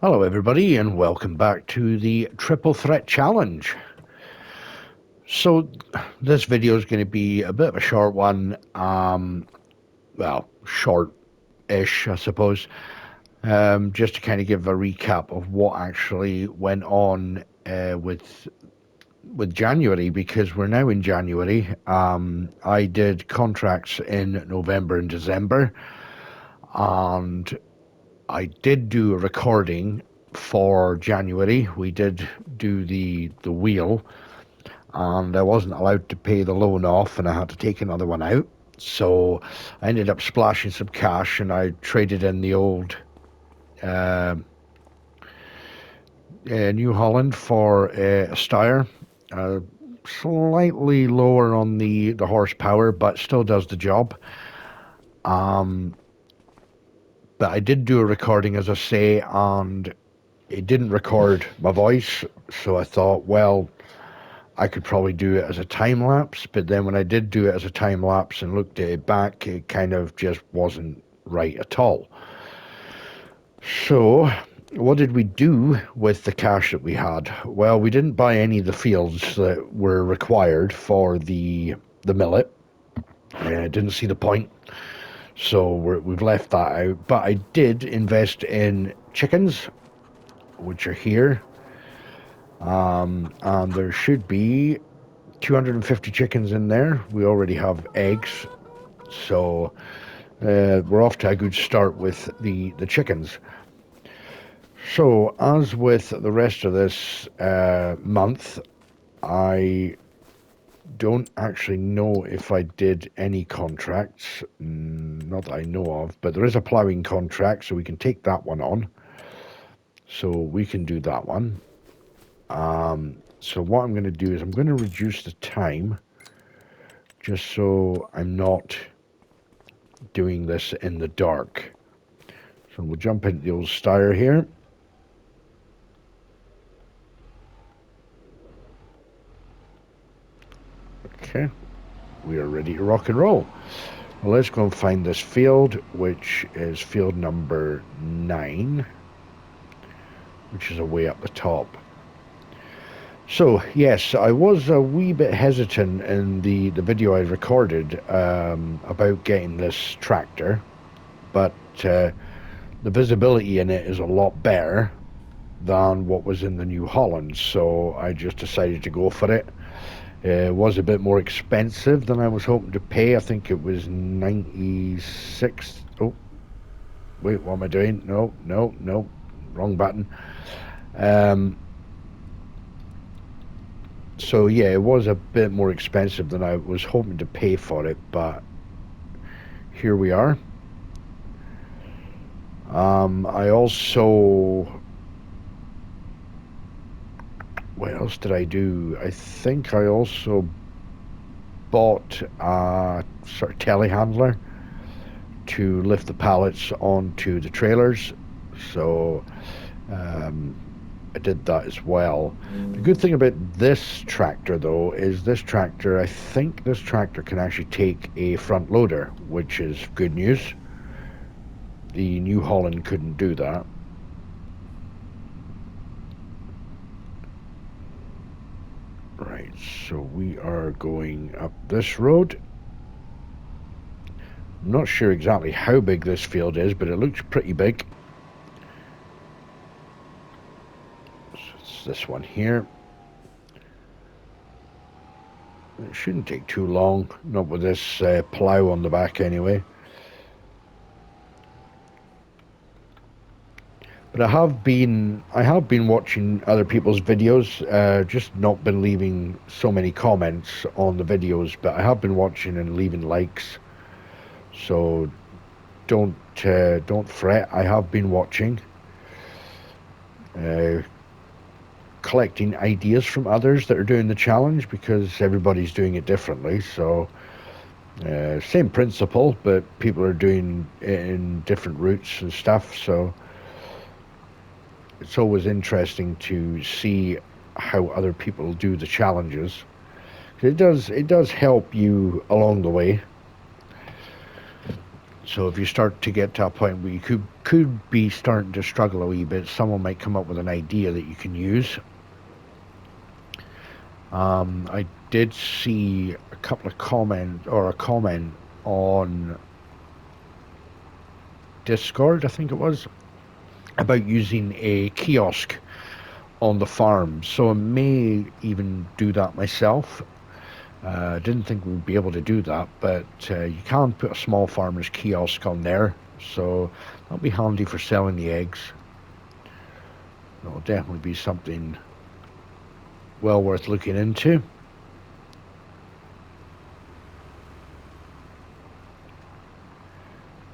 Hello everybody and welcome back to the Triple Threat Challenge. So this video is going to be a bit of a short one, well, short-ish I suppose, just to kind of give a recap of what actually went on with January, because we're now in January. I did contracts in November and December, and I did do a recording for January. We did do the wheel, and I wasn't allowed to pay the loan off, and I had to take another one out. So I ended up splashing some cash, and I traded in the old New Holland for a Steyr. Slightly lower on the horsepower, but still does the job. But I did do a recording, as I say, and it didn't record my voice, so I thought, well, I could probably do it as a time lapse. But then when I did do it as a time lapse and looked at it back, it kind of just wasn't right at all. So what did we do with the cash that we had? Well, we didn't buy any of the fields that were required for the millet. I didn't see the point, so we've left that out. But I did invest in chickens, which are here. And there should be 250 chickens in there. We already have eggs, so we're off to a good start with the chickens. So as with the rest of this month, I don't actually know if I did any contracts, not that I know of, but there is a ploughing contract, so we can take that one on. So we can do that one. So what I'm going to do is I'm going to reduce the time, just so I'm not doing this in the dark. So we'll jump into the old Steyr here. Okay, we are ready to rock and roll. Well, let's go and find this field, which is field number 9, which is away up the top. So, yes, I was a wee bit hesitant in the video I recorded about getting this tractor, but the visibility in it is a lot better than what was in the New Holland, so I just decided to go for it. It was a bit more expensive than I was hoping to pay. I think it was 96. Oh, wait, what am I doing? No, wrong button. So yeah, it was a bit more expensive than I was hoping to pay for it, but here we are. I also, what else did I do? I think I also bought a sort of telehandler to lift the pallets onto the trailers, so I did that as well. The good thing about this tractor, though, is I think this tractor can actually take a front loader, which is good news. The New Holland couldn't do that. Right, so we are going up this road. I'm not sure exactly how big this field is, but it looks pretty big. So it's this one here. It shouldn't take too long, not with this plough on the back anyway. But I have been watching other people's videos, just not been leaving so many comments on the videos, but I have been watching and leaving likes. So don't fret. I have been watching, collecting ideas from others that are doing the challenge, because everybody's doing it differently. So same principle, but people are doing it in different routes and stuff. So it's always interesting to see how other people do the challenges. It does help you along the way. So if you start to get to a point where you could be starting to struggle a wee bit. Someone might come up with an idea that you can use. I did see a couple of comments, or a comment on Discord, I think it was, about using a kiosk on the farm. So I may even do that myself. Didn't think we'd be able to do that, but you can put a small farmer's kiosk on there, so that'll be handy for selling the eggs. That'll definitely be something well worth looking into.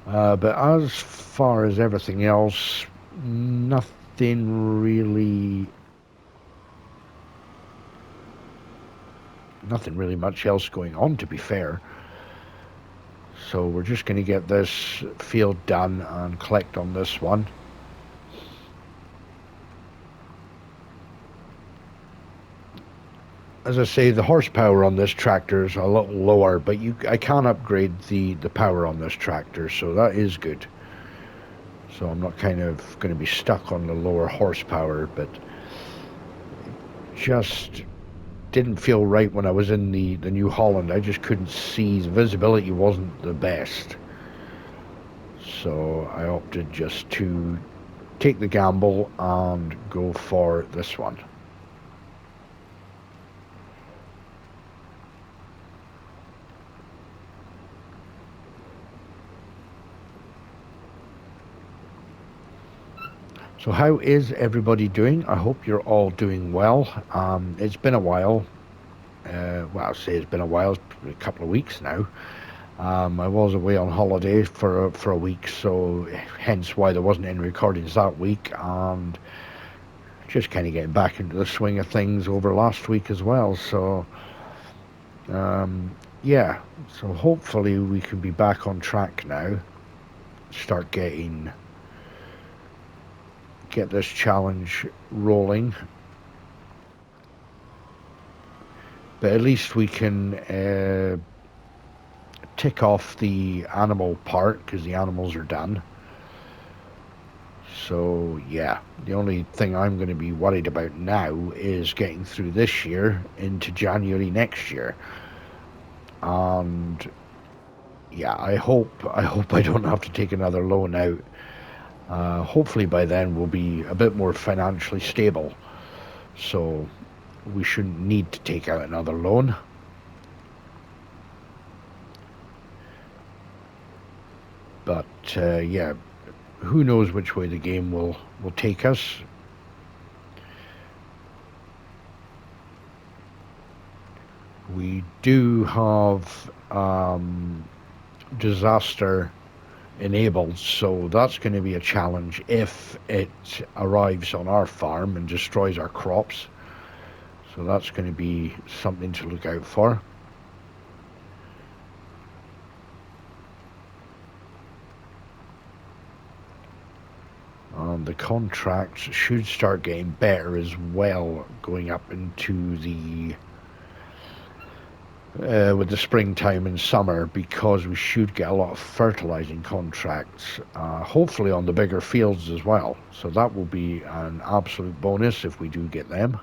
But as far as everything else, nothing really much else going on, to be fair. So we're just going to get this field done and collect on this one. As I say, the horsepower on this tractor is a little lower, but I can upgrade the power on this tractor, so that is good. So I'm not kind of going to be stuck on the lower horsepower, but just didn't feel right when I was in the New Holland. I just couldn't see, the visibility wasn't the best. So I opted just to take the gamble and go for this one. So how is everybody doing? I hope you're all doing well. It's been a while. Well, I'll say it's been a while, it's a couple of weeks now. I was away on holiday for a week, so hence why there wasn't any recordings that week, and just kind of getting back into the swing of things over last week as well. So yeah, so hopefully we can be back on track now, start get this challenge rolling. But at least we can tick off the animal part, because the animals are done. So yeah, the only thing I'm going to be worried about now is getting through this year into January next year. And yeah, I hope I don't have to take another loan out. Hopefully by then we'll be a bit more financially stable, so we shouldn't need to take out another loan. But yeah, who knows which way the game will take us. We do have disaster enabled, so that's going to be a challenge if it arrives on our farm and destroys our crops. So that's going to be something to look out for. The contracts should start getting better as well, going up into the with the springtime and summer, because we should get a lot of fertilizing contracts, hopefully on the bigger fields as well. So that will be an absolute bonus if we do get them.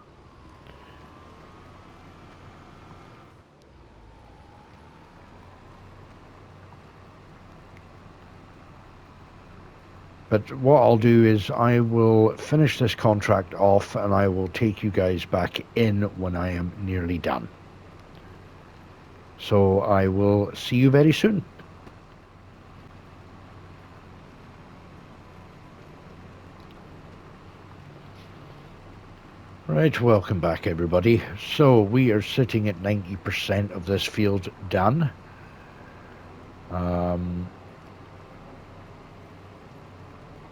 But what I'll do is I will finish this contract off and I will take you guys back in when I am nearly done. So I will see you very soon. Right, welcome back everybody. So we are sitting at 90% of this field done.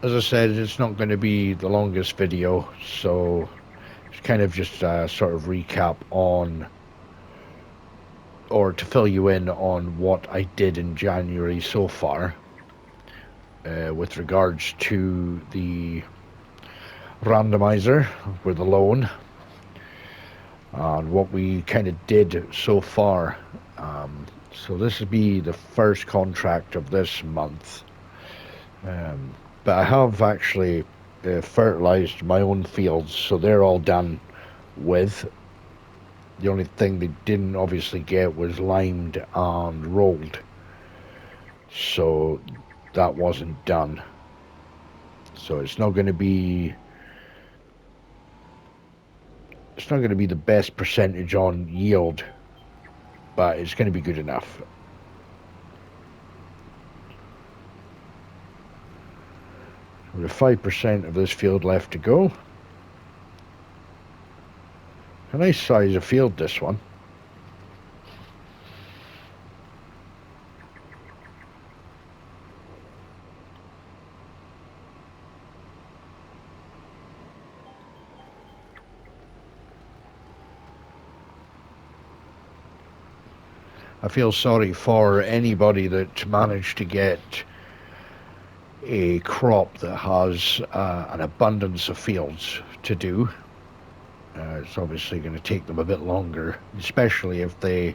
As I said, it's not going to be the longest video, so it's kind of just a sort of recap on, or to fill you in on what I did in January so far with regards to the randomizer with the loan and what we kind of did so far. So this will be the first contract of this month. But I have actually fertilized my own fields, so they're all done with. The only thing they didn't obviously get was limed and rolled, so that wasn't done. So it's not going to be the best percentage on yield, but it's going to be good enough. We have 5% of this field left to go. A nice size of field, this one. I feel sorry for anybody that managed to get a crop that has an abundance of fields to do. It's obviously going to take them a bit longer, especially if the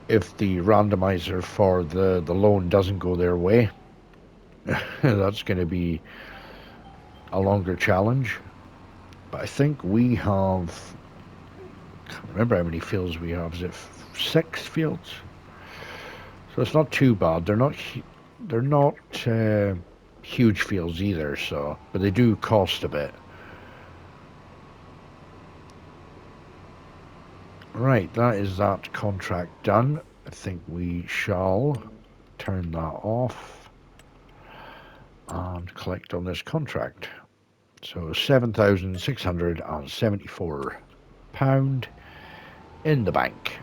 randomizer for the loan doesn't go their way. That's going to be a longer challenge. But I think we have, I can't remember how many fields we have. Is it 6 fields? So it's not too bad. They're not huge fields either. So, but they do cost a bit. Right, that is that contract done. I think we shall turn that off and collect on this contract. So £7,674 in the bank.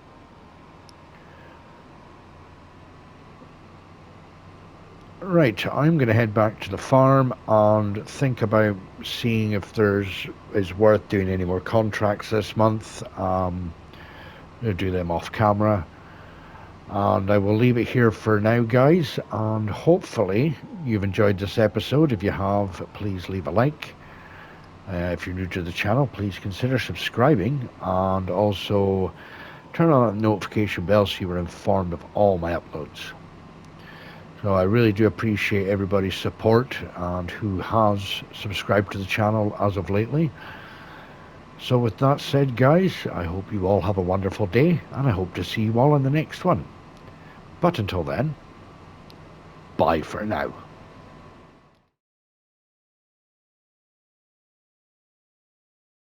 Right, I'm going to head back to the farm and think about seeing if is worth doing any more contracts this month. I'm going to do them off camera. And I will leave it here for now, guys, and hopefully you've enjoyed this episode. If you have, please leave a like. If you're new to the channel, please consider subscribing, and also turn on that notification bell so you are informed of all my uploads. So I really do appreciate everybody's support and who has subscribed to the channel as of lately. So with that said, guys, I hope you all have a wonderful day, and I hope to see you all in the next one. But until then, bye for now.